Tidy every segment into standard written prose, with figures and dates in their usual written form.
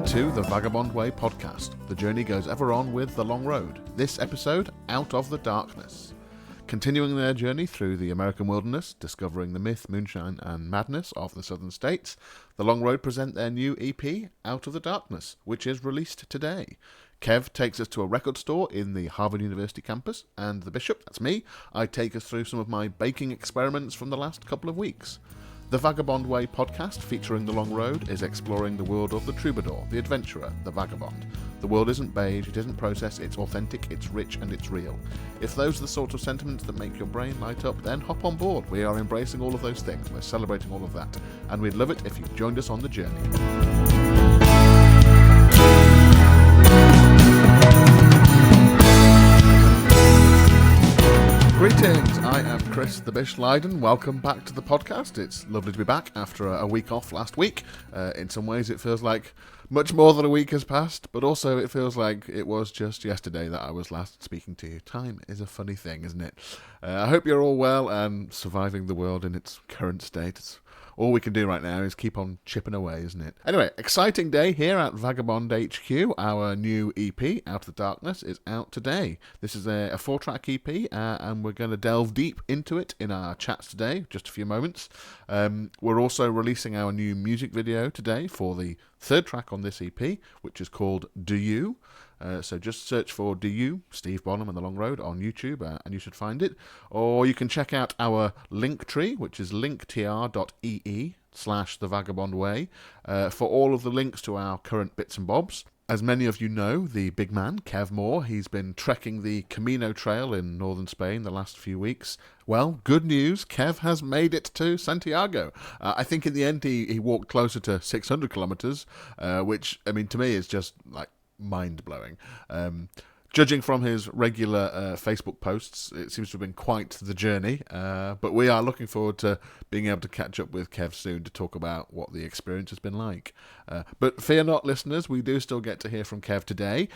to the Vagabond Way podcast. The journey goes ever on with the long road. This episode, Out of the Darkness. Continuing their journey through the American wilderness, discovering the myth, moonshine and madness of the southern states, the Long Road present their new EP, Out of the Darkness, which is released today. Kev takes us to a record store in the Harvard University campus, and the Bishop, that's me, I take us through some of my baking experiments from the last couple of weeks. The Vagabond Way podcast, featuring The Long Road, is exploring the world of the troubadour, the adventurer, the vagabond. The world isn't beige, it isn't processed, it's authentic, it's rich and it's real. If those are the sort of sentiments that make your brain light up, then hop on board. We are embracing all of those things, we're celebrating all of that, and we'd love it if you joined us on the journey. Greetings, I am Chris the Bish Lydon. Welcome back to the podcast. It's lovely to be back after a week off last week. In some ways it feels like much more than a week has passed, but also it feels like it was just yesterday that I was last speaking to you. Time is a funny thing, isn't it? I hope you're all well and surviving the world in its current state. It's all we can do right now is keep on chipping away, isn't it? Anyway, exciting day here at Vagabond HQ. Our new EP, Out of the Darkness, is out today. This is a 4-track EP, and we're going to delve deep into it in our chats today, just a few moments. We're also releasing our new music video today for the 3rd track on this EP, which is called Do You. So just search for Do You, Steve Bonham and The Long Road on YouTube, and you should find it. Or you can check out our link tree, which is linktr.ee/thevagabondway, for all of the links to our current bits and bobs. As many of you know, the big man, Kev Moore, he's been trekking the Camino Trail in northern Spain the last few weeks. Well, good news, Kev has made it to Santiago. I think in the end he walked closer to 600 kilometers, which, I mean, to me is just like mind-blowing. Judging from his regular Facebook posts, it seems to have been quite the journey, but we are looking forward to being able to catch up with Kev soon to talk about what the experience has been like. But fear not, listeners, we do still get to hear from Kev today.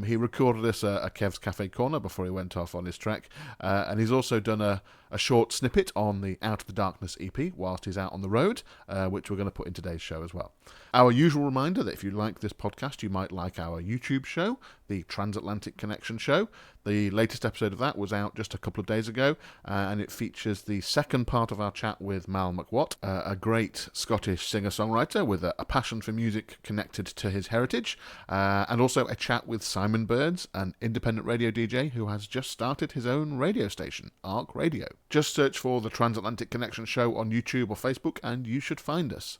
He recorded us a Kev's Cafe Corner before he went off on his trek, and he's also done a short snippet on the Out of the Darkness EP whilst he's out on the road, which we're going to put in today's show as well. Our usual reminder that if you like this podcast, you might like our YouTube show, the Transatlantic Connection Show. The latest episode of that was out just a couple of days ago, and it features the second part of our chat with Mal McWatt, a great Scottish singer-songwriter with a passion for music connected to his heritage, and also a chat with Simon Birds, an independent radio DJ who has just started his own radio station, Arc Radio. Just search for the Transatlantic Connection Show on YouTube or Facebook and you should find us.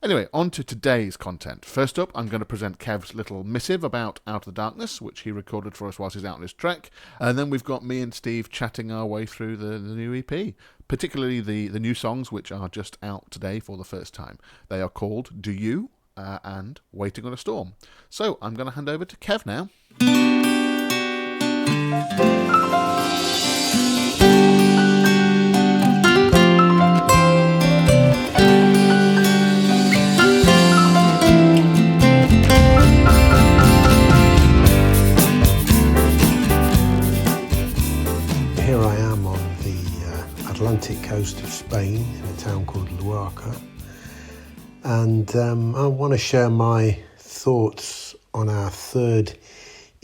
Anyway, on to today's content. First up, I'm going to present Kev's little missive about Out of the Darkness, which he recorded for us whilst he's out on his trek. And then we've got me and Steve chatting our way through the new EP, particularly the new songs which are just out today for the first time. They are called Do You and Waiting on a Storm. So I'm going to hand over to Kev now. Atlantic coast of Spain in a town called Luarca, and I want to share my thoughts on our 3rd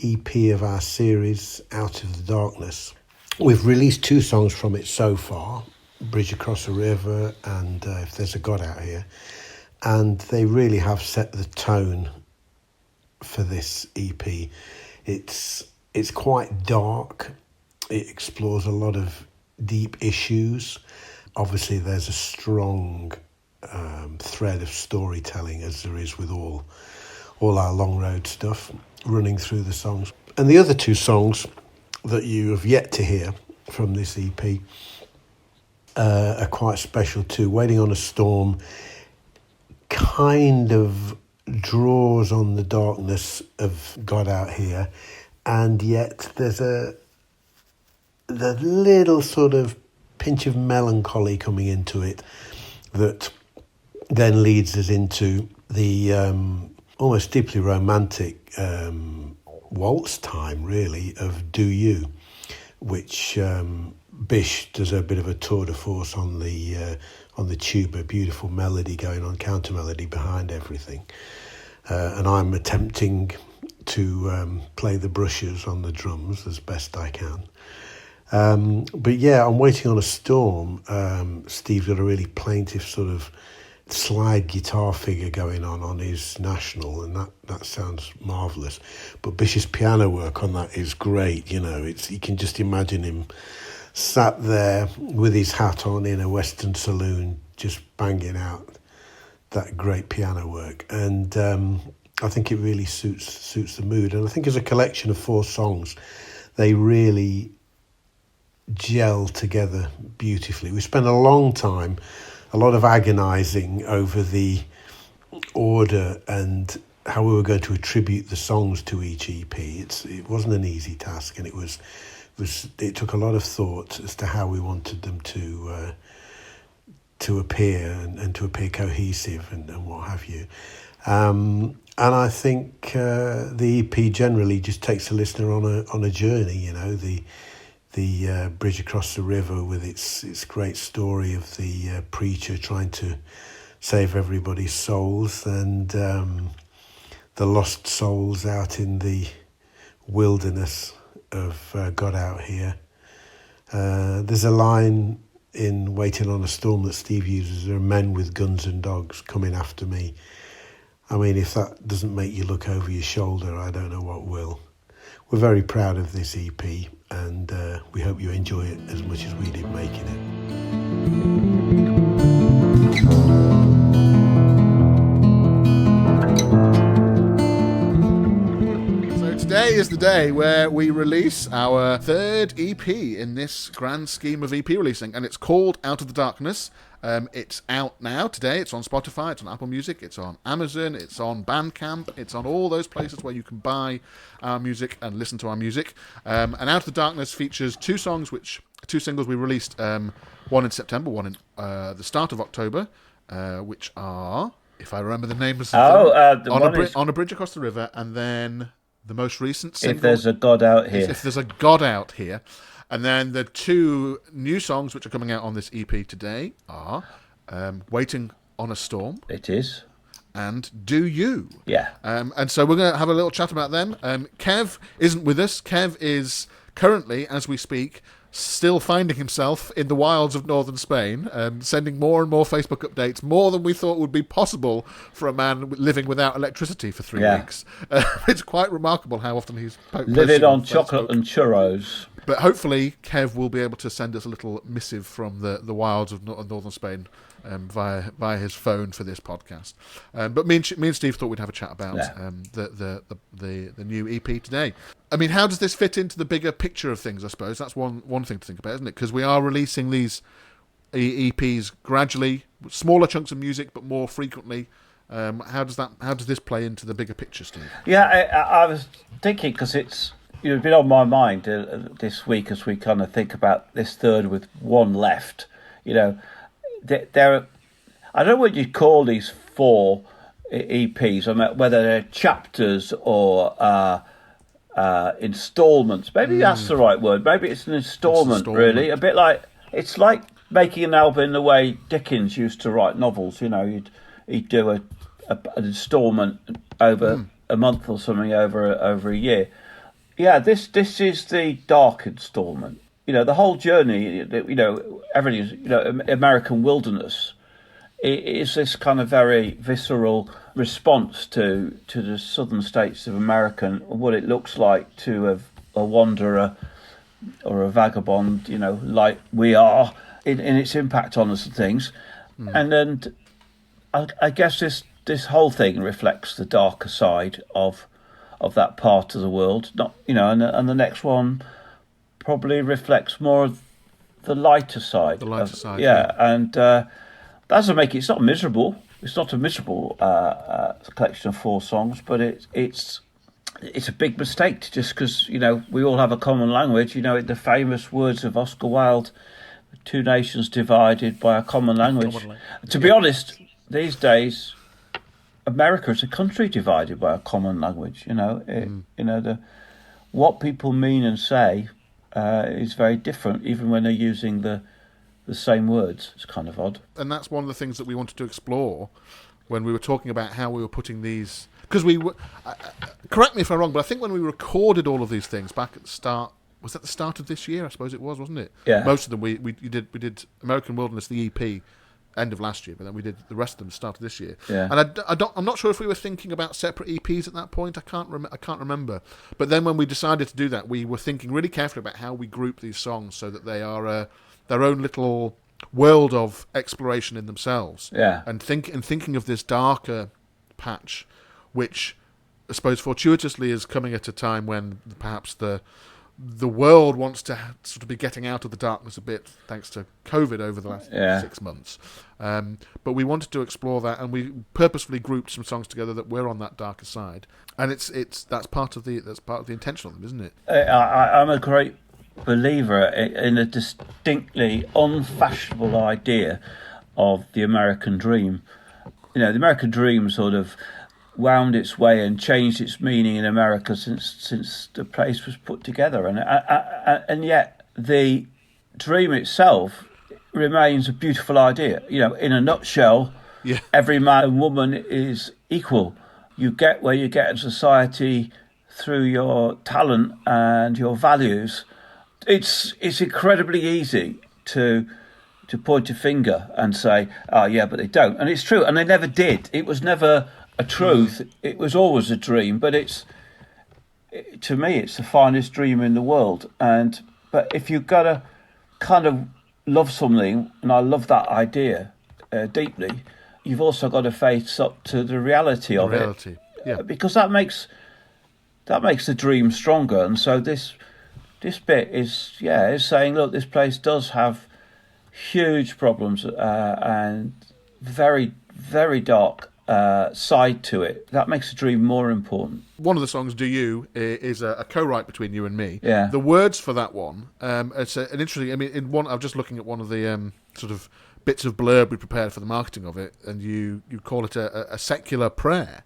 EP of our series, Out of the Darkness. We've released 2 songs from it so far, Bridge Across a River and If There's a God Out Here, and they really have set the tone for this EP. It's quite dark, it explores a lot of deep issues. Obviously there's a strong thread of storytelling, as there is with all our Long Road stuff, running through the songs. And the other 2 songs that you have yet to hear from this EP are quite special too. Waiting on a Storm kind of draws on the darkness of God Out Here, and yet there's the little sort of pinch of melancholy coming into it that then leads us into the almost deeply romantic waltz time, really, of Do You, which Bish does a bit of a tour de force on the tuba, beautiful melody going on, counter melody behind everything. and I'm attempting to play the brushes on the drums as best I can. But yeah, I'm Waiting on a Storm. Steve's got a really plaintive sort of slide guitar figure going on his National, and that sounds marvellous. But Bish's piano work on that is great. You can just imagine him sat there with his hat on in a Western saloon, just banging out that great piano work. And I think it really suits the mood. And I think as a collection of 4 songs, they really gel together beautifully. We spent a long time, a lot of agonising over the order and how we were going to attribute the songs to each EP. It wasn't an easy task, and it took a lot of thought as to how we wanted them to appear and to appear cohesive and what have you. And I think the EP generally just takes the listener on a journey. The Bridge Across the River with its great story of the preacher trying to save everybody's souls, and the lost souls out in the wilderness of God Out Here. There's a line in Waiting on a Storm that Steve uses: there are men with guns and dogs coming after me. I mean, if that doesn't make you look over your shoulder, I don't know what will. We're very proud of this EP, and we hope you enjoy it as much as we did making it. So today is the day where we release our 3rd EP in this grand scheme of EP releasing, and it's called Out of the Darkness. It's out now today. It's on Spotify, it's on Apple Music, it's on Amazon, it's on Bandcamp, it's on all those places where you can buy our music and listen to our music. And Out of the Darkness features 2 singles we released, one in September, one in the start of October, which are, if I remember the names of them, on a Bridge Across the River, and then the most recent single, If There's a God Out Here. If There's a God Out Here. And then the 2 new songs which are coming out on this EP today are Waiting on a Storm. It is. And Do You. Yeah. And so we're going to have a little chat about them. Kev isn't with us. Kev is currently, as we speak, still finding himself in the wilds of northern Spain, sending more and more Facebook updates, more than we thought would be possible for a man living without electricity for 3 weeks. It's quite remarkable how often he's living on chocolate and churros. But hopefully Kev will be able to send us a little missive from the wilds of northern Spain via his phone for this podcast. But me and Steve thought we'd have a chat about the new EP today. I mean, how does this fit into the bigger picture of things, I suppose? That's one thing to think about, isn't it? Because we are releasing these EPs gradually, smaller chunks of music, but more frequently. How does this play into the bigger picture, Steve? Yeah, I was thinking, because it's been on my mind this week as we kind of think about this 3rd with 1 left. There I don't know what you'd call these 4 EPs. I mean, whether they're chapters or installments. Maybe that's the right word. Maybe it's an installment, really. A bit like, it's like making an album in the way Dickens used to write novels. He'd do an installment over a month or something over a year. Yeah, this is the dark installment. The whole journey, everything is, American wilderness. It is this kind of very visceral response to the southern states of America and what it looks like to a wanderer or a vagabond, like we are, in its impact on us and things. And then I guess this whole thing reflects the darker side of that part of the world. Not, and the next one probably reflects more of the lighter side. Yeah. And that doesn't make it. It's not miserable. It's not a miserable collection of 4 songs, but it's a big mistake just because we all have a common language. The famous words of Oscar Wilde: "Two nations divided by a common language." To be honest, these days, America is a country divided by a common language. What people mean and say is very different, even when they're using the same words. It's kind of odd. And that's one of the things that we wanted to explore when we were talking about how we were putting these because we were. Correct me if I'm wrong, but I think when we recorded all of these things back at the start, was that the start of this year? I suppose it was, wasn't it? Yeah. Most of them we did American Wilderness, the EP, end of last year, but then we did the rest of them start of this year. Yeah. And I'm not sure if we were thinking about separate EPs at that point. I can't remember. But then when we decided to do that, we were thinking really carefully about how we group these songs so that they are their own little world of exploration in themselves. Yeah. And thinking of this darker patch, which I suppose fortuitously is coming at a time when perhaps the world wants to sort of be getting out of the darkness a bit, thanks to COVID over the last 6 months. But we wanted to explore that, and we purposefully grouped some songs together that were on that darker side. And that's part of the intention of them, isn't it? I'm a great believer in a distinctly unfashionable idea of the American dream. The American dream sort of wound its way and changed its meaning in America since the place was put together, and yet the dream itself remains a beautiful idea. In a nutshell, every man and woman is equal. You get where you get in society through your talent and your values. It's incredibly easy to point a finger and say, "Oh yeah, but they don't," and it's true, and they never did. It was never a truth. It was always a dream, but to me it's the finest dream in the world. But if you've got to kind of love something, and I love that idea deeply, you've also got to face up to the reality of it. Yeah. Because that makes the dream stronger. And so this bit is saying, look, this place does have huge problems and very, very dark side to it. That makes the dream more important. One of the songs, "Do You," is a co-write between you and me. Yeah. The words for that one, it's an interesting. I mean, I'm just looking at one of the sort of bits of blurb we prepared for the marketing of it, and you call it a secular prayer,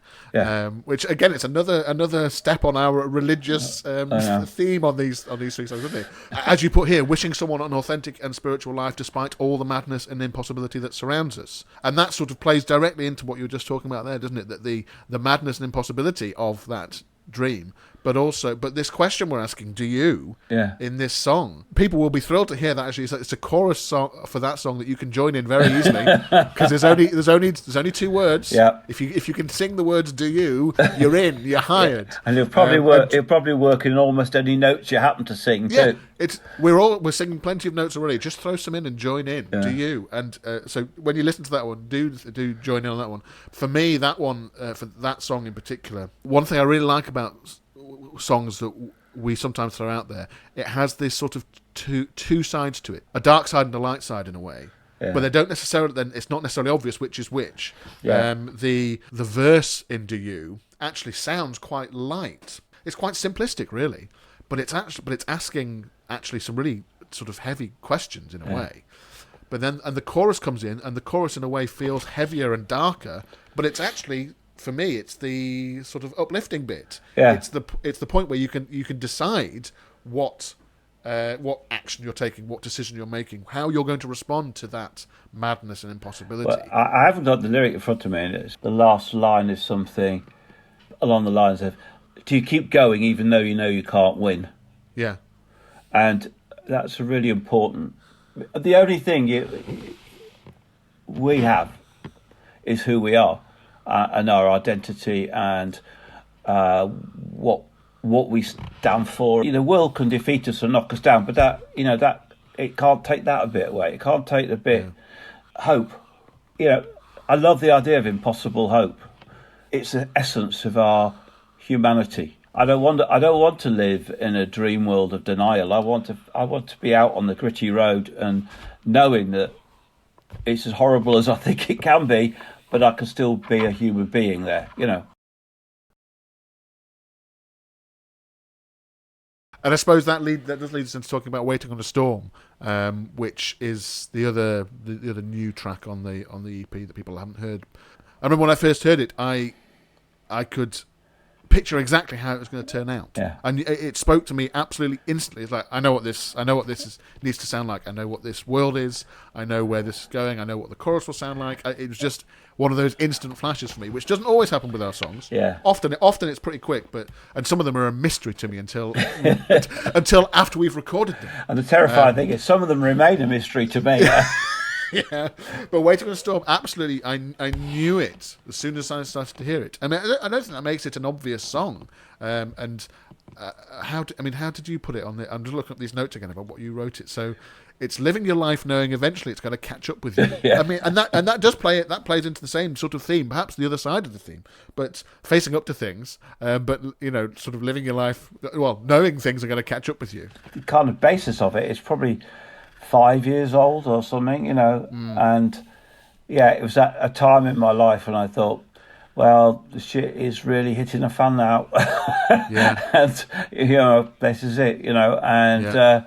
which again, it's another step on our religious theme on these three songs, isn't it? As you put here, wishing someone an authentic and spiritual life despite all the madness and impossibility that surrounds us, and that sort of plays directly into what you were just talking about there, doesn't it? That the madness and impossibility of that dream, but this question we're asking, do you, in this song, people will be thrilled to hear that actually it's a chorus song for that song that you can join in very easily, because there's only two words. Yeah. If you can sing the words "do you," you're in, you're hired. And it'll probably work in almost any notes you happen to sing too. We're singing plenty of notes already. Just throw some in and join in. Do you? And so when you listen to that one, do join in on that one. For me, that one, for that song in particular, one thing I really like about songs that we sometimes throw out there, it has this sort of two sides to it, a dark side and a light side in a way. But they don't necessarily. Then it's not necessarily obvious which is which. Yeah. The verse in "Do You" actually sounds quite light. It's quite simplistic, really, but it's asking actually some really sort of heavy questions in a way. But then the chorus comes in, and the chorus in a way feels heavier and darker. But it's actually, for me, it's the sort of uplifting bit. Yeah. It's the point where you can decide what action you're taking, what decision you're making, how you're going to respond to that madness and impossibility. Well, I haven't got the lyric in front of me, and the last line is something along the lines of, "Do you keep going even though you know you can't win?" Yeah. And that's really important. The only thing we have is who we are, and our identity, and what we stand for. The world can defeat us and knock us down, but that it can't take that a bit away. It can't take the bit hope. I love the idea of impossible hope. It's the essence of our humanity. I don't want to live in a dream world of denial. I want to be out on the gritty road and knowing that it's as horrible as I think it can be, but I can still be a human being there. And I suppose that does lead us into talking about "Waiting on a Storm," which is the other new track on the EP that people haven't heard. I remember when I first heard it, I could picture exactly how it was going to turn out. Yeah. And it spoke to me absolutely instantly. It's like, I know what this needs to sound like. I know what this world is. I know where this is going. I know what the chorus will sound like. It was just one of those instant flashes for me, which doesn't always happen with our songs. Yeah. Often it's pretty quick, and some of them are a mystery to me until after we've recorded them. And the terrifying thing is, some of them remain a mystery to me. Yeah, but Waiting on a Storm, absolutely, I knew it as soon as I started to hear it. I mean, I don't think that makes it an obvious song. How did you put it on the? I'm just looking at these notes again about what you wrote it. So, it's living your life knowing eventually it's going to catch up with you. Yeah. I mean, and that does play it. That plays into the same sort of theme, perhaps the other side of the theme, but facing up to things. But sort of living your life, knowing things are going to catch up with you. The kind of basis of it is probably 5 years old or something, and yeah, it was at a time in my life when I thought, well, the shit is really hitting the fan now. Yeah. And this is it, and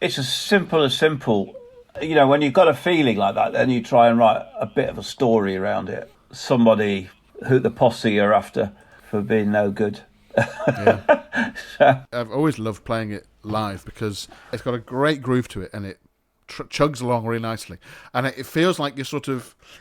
it's as simple. When you've got a feeling like that, then you try and write a bit of a story around it. Somebody who the posse are after for being no good. Yeah. So. I've always loved playing it live because it's got a great groove to it, and it chugs along really nicely, and it feels like you're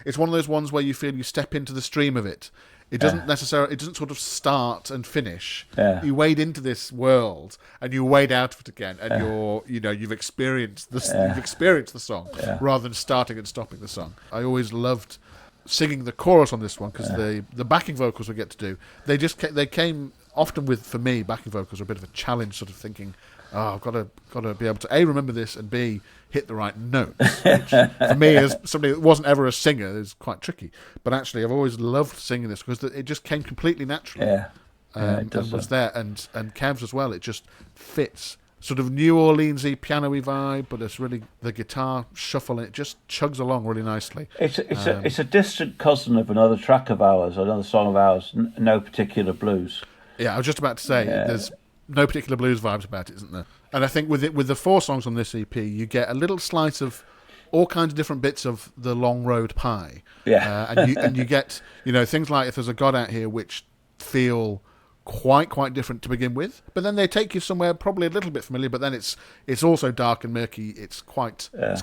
it's one of those ones where you feel you step into the stream of it. It doesn't necessarily, it doesn't sort of start and finish. Yeah. You wade into this world and you wade out of it again, and you've experienced the song rather than starting and stopping the song. I always loved singing the chorus on this one because the backing vocals we get to do, they came often with, for me, backing vocals are a bit of a challenge, sort of thinking, I've got to be able to A, remember this, and B, hit the right notes, which for me, as somebody that wasn't ever a singer, is quite tricky. But actually, I've always loved singing this because it just came completely naturally. Yeah. And was there, and Kev's as well. It just fits. Sort of New Orleans-y, piano-y vibe, but it's really the guitar shuffle, and it just chugs along really nicely. It's a distant cousin of another track of ours, another song of ours, No Particular Blues. Yeah, I was just about to say, there's no particular blues vibes about it, isn't there? And I think with the 4 songs on this EP, you get a little slice of all kinds of different bits of the long road pie. Yeah. And you get, things like If There's a God Out Here, which feel quite different to begin with, but then they take you somewhere probably a little bit familiar, but then it's also dark and murky. It's quite a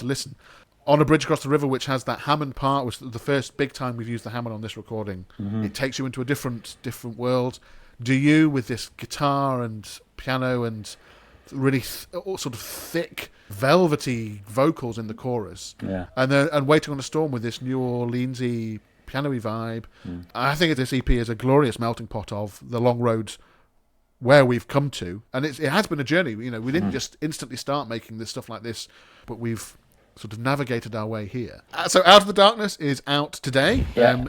listen. On A Bridge Across the River, which has that Hammond part, which is the first big time we've used the Hammond on this recording. Mm-hmm. It takes you into a different world. Do You, with this guitar and piano and really sort of thick, velvety vocals in the chorus. Yeah. And Waiting on a Storm with this New Orleans-y, piano-y vibe. I think this EP is a glorious melting pot of the long road where we've come to. And it has been a journey. We didn't just instantly start making this stuff like this, but we've sort of navigated our way here. So Out of the Darkness is out today. Yeah.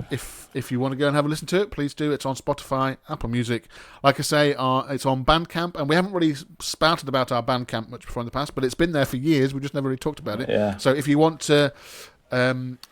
If you want to go and have a listen to it, please do. It's on Spotify, Apple Music. Like I say, it's on Bandcamp, and we haven't really spouted about our Bandcamp much before in the past, but it's been there for years. We just never really talked about it. Yeah. So if you want to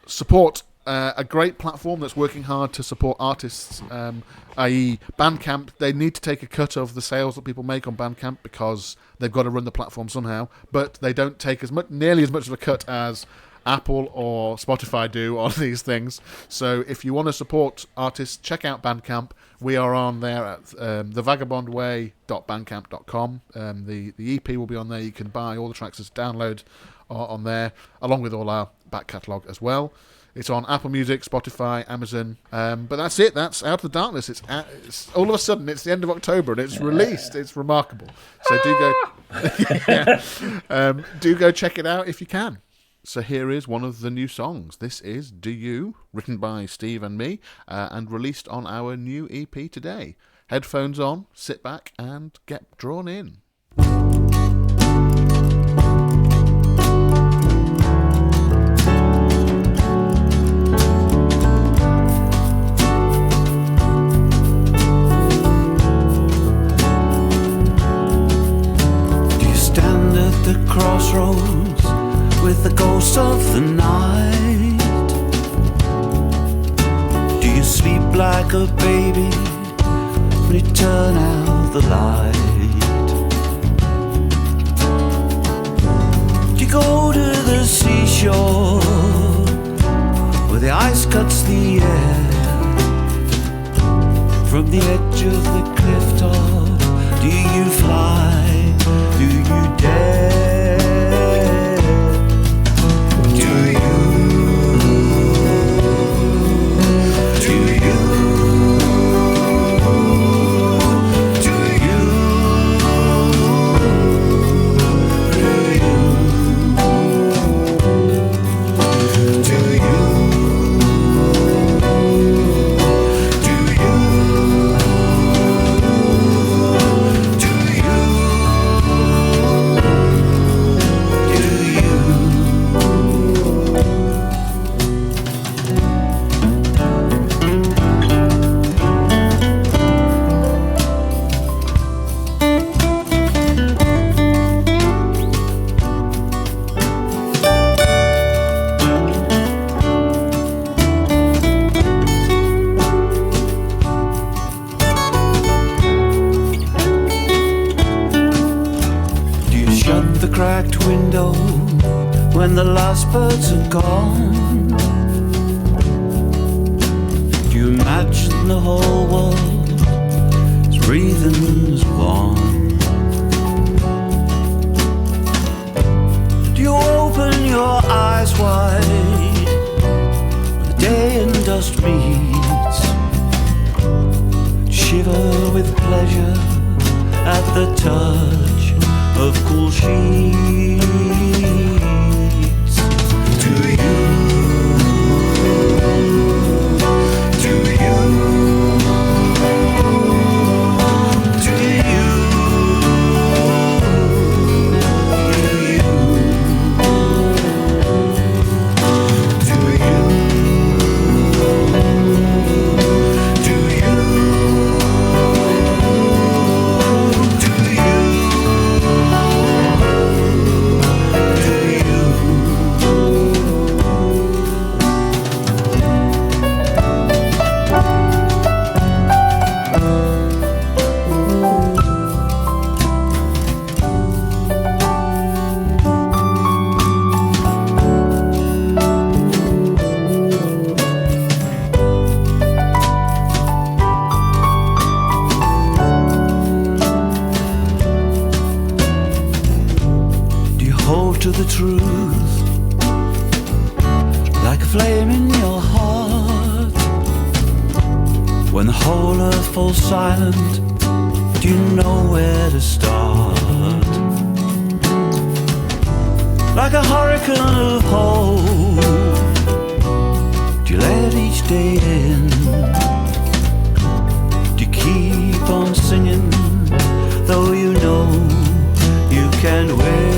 support a great platform that's working hard to support artists, i.e. Bandcamp, they need to take a cut of the sales that people make on Bandcamp because they've got to run the platform somehow, but they don't take nearly as much of a cut as Apple or Spotify do on these things. So if you want to support artists, check out Bandcamp. We are on there at thevagabondway.bandcamp.com. The EP will be on there. You can buy all the tracks as download on there, along with all our back catalogue as well. It's on Apple Music, Spotify, Amazon. But that's it. That's Out of the Darkness. It's all of a sudden, it's the end of October and it's released. It's remarkable. So do go check it out if you can. So here is one of the new songs. This is Do You, written by Steve and me, and released on our new EP today. Headphones on, sit back and get drawn in. Crossroads with the ghost of the night. Do you sleep like a baby when you turn out the light? Do you go to the seashore where the ice cuts the air from the edge of the cliff top. Do you fly? Do you dare? Do you? Do you? Do you? Do you? Cracked window when the last birds are gone. Do you imagine the whole world is breathing as one? Do you open your eyes wide when the day and dust meets? Shiver with pleasure at the touch of cool sheets. Do you? Do you? Do you? To the truth, like a flame in your heart. When the whole earth falls silent, do you know where to start? Like a hurricane of hope, do you let each day in? Do you keep on singing, though you know you can't win?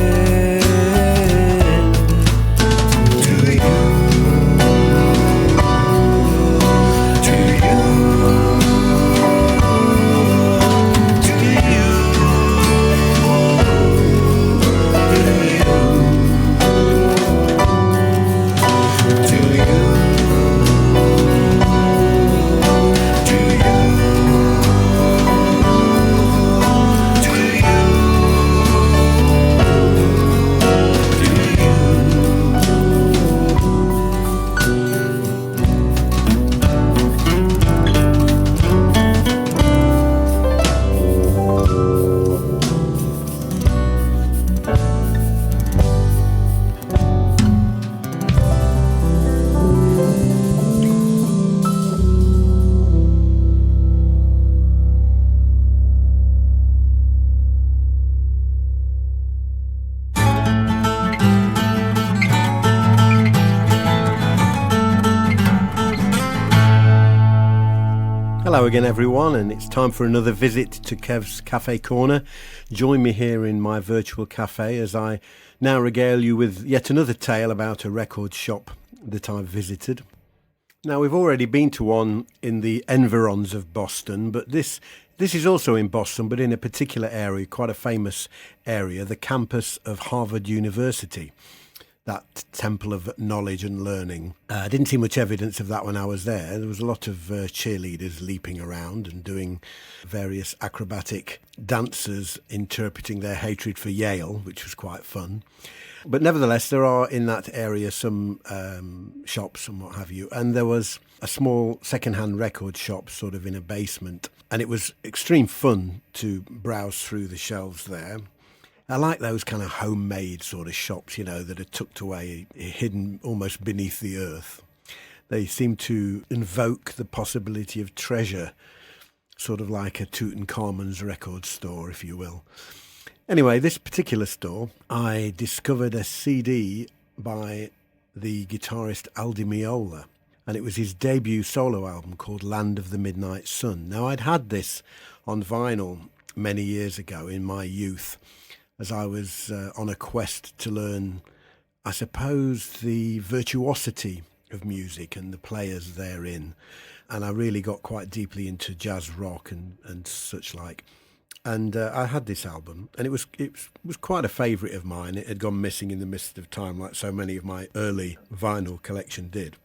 Hello again everyone, and it's time for another visit to Kev's Cafe Corner. Join me here in my virtual cafe as I now regale you with yet another tale about a record shop that I've visited. Now, we've already been to one in the environs of Boston, but this is also in Boston, but in a particular area, quite a famous area, the campus of Harvard University. that temple of knowledge and learning. I didn't see much evidence of that when I was there. There was a lot of cheerleaders leaping around and doing various acrobatic dances interpreting their hatred for Yale, which was quite fun. But nevertheless, there are in that area some shops and what have you. And there was a small second-hand record shop sort of in a basement. And it was extreme fun to browse through the shelves there. I like those kind of homemade sort of shops, you know, that are tucked away, hidden almost beneath the earth. They seem to invoke the possibility of treasure, sort of like a Tutankhamun's record store, if you will. Anyway, this particular store, I discovered a CD by the guitarist Al Di Meola, and it was his debut solo album called Land of the Midnight Sun. Now, I'd had this on vinyl many years ago in my youth, as I was on a quest to learn, I suppose, the virtuosity of music and the players therein. And I really got quite deeply into jazz rock and such like. And I had this album, and it was quite a favourite of mine. It had gone missing in the mist of time, like so many of my early vinyl collection did.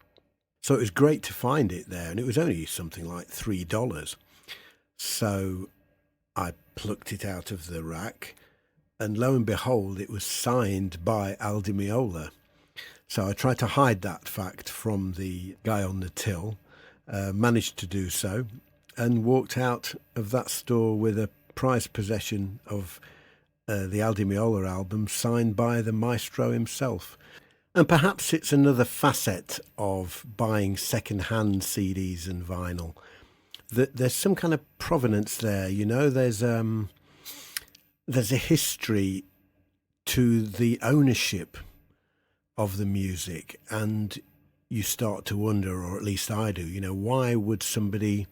So it was great to find it there, and it was only something like $3. So I plucked it out of the rack, and lo and behold, it was signed by Al Di Meola. So I tried to hide that fact from the guy on the till, managed to do so, and walked out of that store with a prized possession of the Al Di Meola album signed by the maestro himself. And perhaps it's another facet of buying second-hand CDs and vinyl, that there's some kind of provenance there, you know, there's a history to the ownership of the music, and you start to wonder, or at least I do, you know, why would somebody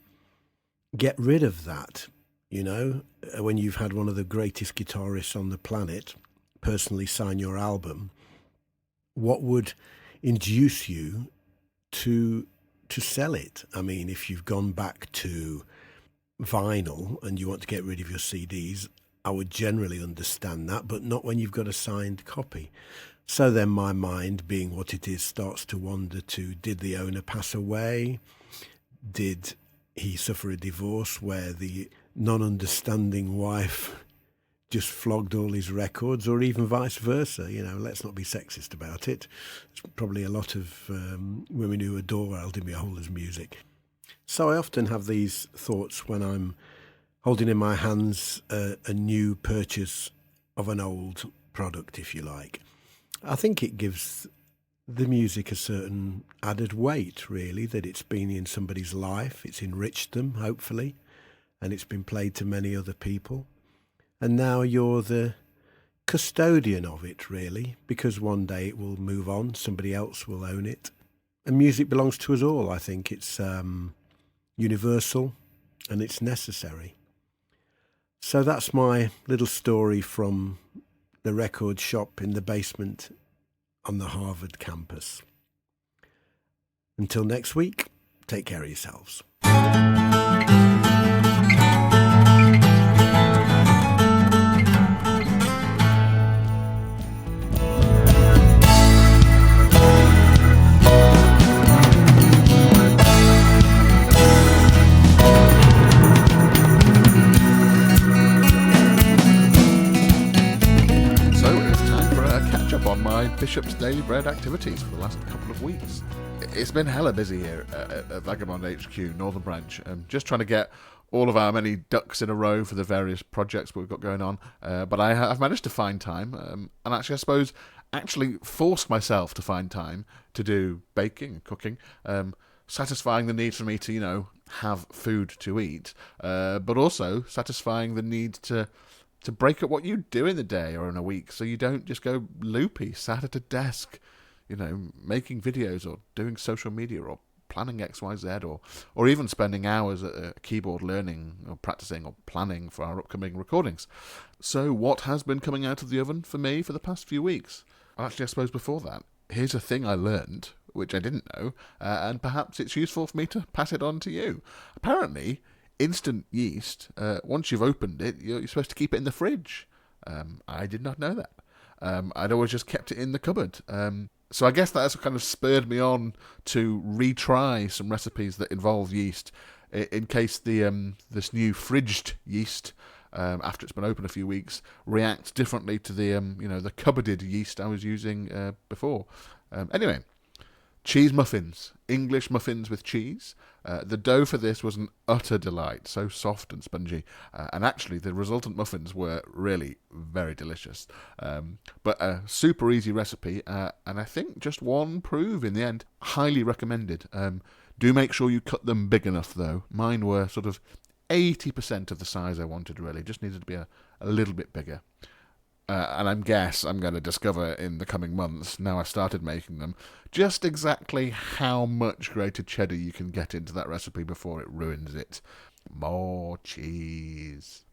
get rid of that, you know, when you've had one of the greatest guitarists on the planet personally sign your album? What would induce you to sell it? I mean, if you've gone back to vinyl and you want to get rid of your CDs, I would generally understand that, but not when you've got a signed copy. So then my mind, being what it is, starts to wander to, did the owner pass away? Did he suffer a divorce where the non-understanding wife just flogged all his records, or even vice versa? You know, let's not be sexist about it. There's probably a lot of women who adore Al Di Meola's music. So I often have these thoughts when I'm holding in my hands a new purchase of an old product, if you like. I think it gives the music a certain added weight, really, that it's been in somebody's life, it's enriched them, hopefully, and it's been played to many other people. And now you're the custodian of it, really, because one day it will move on, somebody else will own it. And music belongs to us all, I think. It's universal and it's necessary. So that's my little story from the record shop in the basement on the Harvard campus. Until next week, take care of yourselves. Bishop's Daily Bread activities for the last couple of weeks. It's been hella busy here at Vagabond HQ, Northern Branch, just trying to get all of our many ducks in a row for the various projects we've got going on. But I've managed to find time, and actually, I suppose, forced myself to find time to do baking and cooking, satisfying the need for me to, you know, have food to eat, but also satisfying the need to break up what you do in the day or in a week, so you don't just go loopy, sat at a desk, you know, making videos or doing social media or planning XYZ, or even spending hours at a keyboard learning or practicing or planning for our upcoming recordings. So what has been coming out of the oven for me for the past few weeks? Actually, I suppose before that, here's a thing I learned, which I didn't know, and perhaps it's useful for me to pass it on to you. Apparently, instant yeast, once you've opened it, you're supposed to keep it in the fridge. I did not know that. I'd always just kept it in the cupboard. So I guess that's kind of spurred me on to retry some recipes that involve yeast, in case this new fridged yeast, after it's been open a few weeks, reacts differently to the the cupboarded yeast I was using before. Anyway, cheese muffins, English muffins with cheese. The dough for this was an utter delight, so soft and spongy, and actually the resultant muffins were really very delicious. But a super easy recipe, and I think just one prove in the end. Highly recommended. Do make sure you cut them big enough though. Mine were sort of 80% of the size I wanted, really. Just needed to be a little bit bigger. And I guess I'm going to discover in the coming months, now I've started making them, just exactly how much grated cheddar you can get into that recipe before it ruins it. More cheese.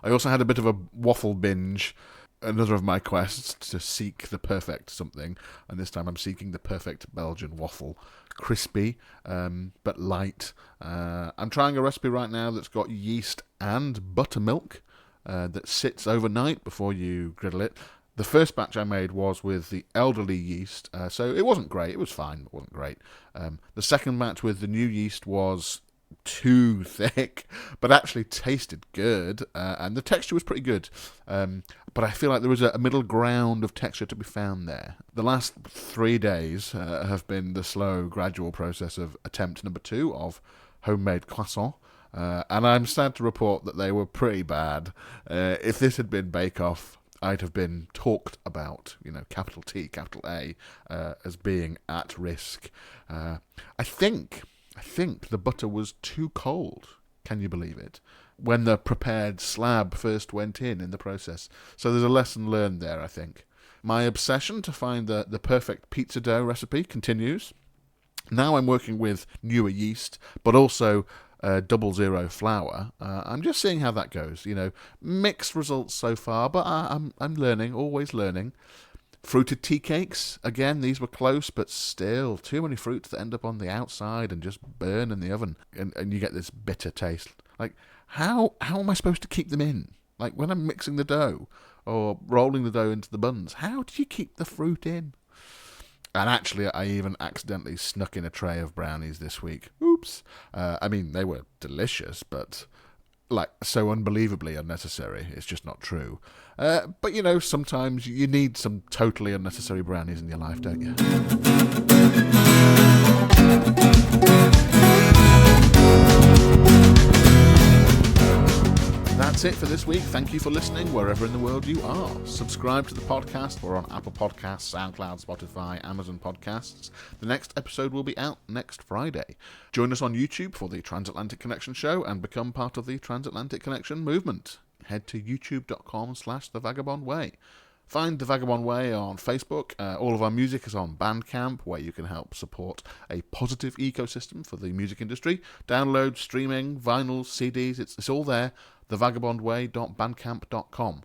I also had a bit of a waffle binge, another of my quests to seek the perfect something, and this time I'm seeking the perfect Belgian waffle. Crispy, but light. I'm trying a recipe right now that's got yeast and buttermilk, that sits overnight before you griddle it. The first batch I made was with the elderly yeast, so it wasn't great. It was fine, but it wasn't great. The second batch with the new yeast was too thick, but actually tasted good, and the texture was pretty good. But I feel like there was a middle ground of texture to be found there. The last 3 days have been the slow, gradual process of attempt number 2 of homemade croissants. And I'm sad to report that they were pretty bad. If this had been Bake Off, I'd have been talked about, capital T, capital A, as being at risk. I think the butter was too cold. Can you believe it? When the prepared slab first went in the process. So there's a lesson learned there, I think. My obsession to find the perfect pizza dough recipe continues. Now I'm working with newer yeast, but also 00 flour. I'm just seeing how that goes. Mixed results so far, but I'm learning, always learning. Fruited tea cakes, again, these were close, but still too many fruits that end up on the outside and just burn in the oven, and you get this bitter taste. Like, how am I supposed to keep them in? Like, when I'm mixing the dough or rolling the dough into the buns, how do you keep the fruit in? And actually, I even accidentally snuck in a tray of brownies this week. Oops. I mean, they were delicious, but so unbelievably unnecessary. It's just not true. But, sometimes you need some totally unnecessary brownies in your life, don't you? That's it for this week. Thank you for listening wherever in the world you are. Subscribe to the podcast. We're on Apple Podcasts, SoundCloud, Spotify, Amazon Podcasts. The next episode will be out next Friday. Join us on YouTube for the Transatlantic Connection show and become part of the Transatlantic Connection movement. Head to youtube.com/The Vagabond Way. Find The Vagabond Way on Facebook. All of our music is on Bandcamp, where you can help support a positive ecosystem for the music industry. Download, streaming, vinyls, CDs, it's all there. thevagabondway.bandcamp.com.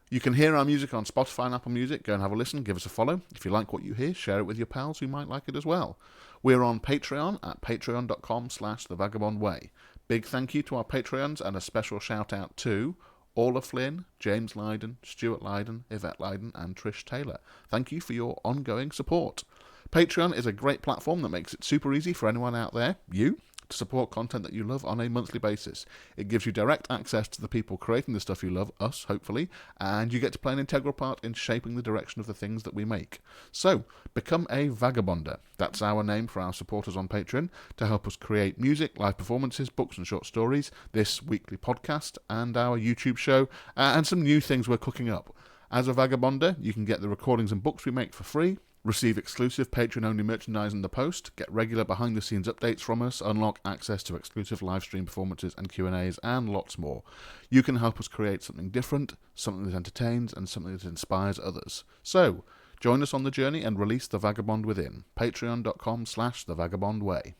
You can hear our music on Spotify and Apple Music. Go and have a listen, give us a follow. If you like what you hear, share it with your pals who might like it as well. We're on Patreon at patreon.com/thevagabondway. Big thank you to our Patreons and a special shout out to Orla Flynn, James Lydon, Stuart Lydon, Yvette Lydon and Trish Taylor. Thank you for your ongoing support. Patreon is a great platform that makes it super easy for anyone out there, you, to support content that you love on a monthly basis. It gives you direct access to the people creating the stuff you love, us, hopefully, and you get to play an integral part in shaping the direction of the things that we make. So, become a Vagabonder. That's our name for our supporters on Patreon, to help us create music, live performances, books and short stories, this weekly podcast, and our YouTube show, and some new things we're cooking up. As a Vagabonder, you can get the recordings and books we make for free, receive exclusive Patreon-only merchandise in the post, get regular behind-the-scenes updates from us, unlock access to exclusive live-stream performances and Q&As, and lots more. You can help us create something different, something that entertains, and something that inspires others. So, join us on the journey and release the vagabond within. Patreon.com/thevagabondway.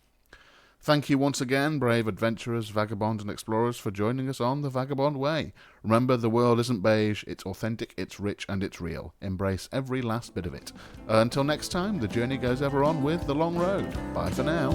Thank you once again, brave adventurers, vagabonds and explorers, for joining us on The Vagabond Way. Remember, the world isn't beige, it's authentic, it's rich and it's real. Embrace every last bit of it. Until next time, the journey goes ever on with The Long Road. Bye for now.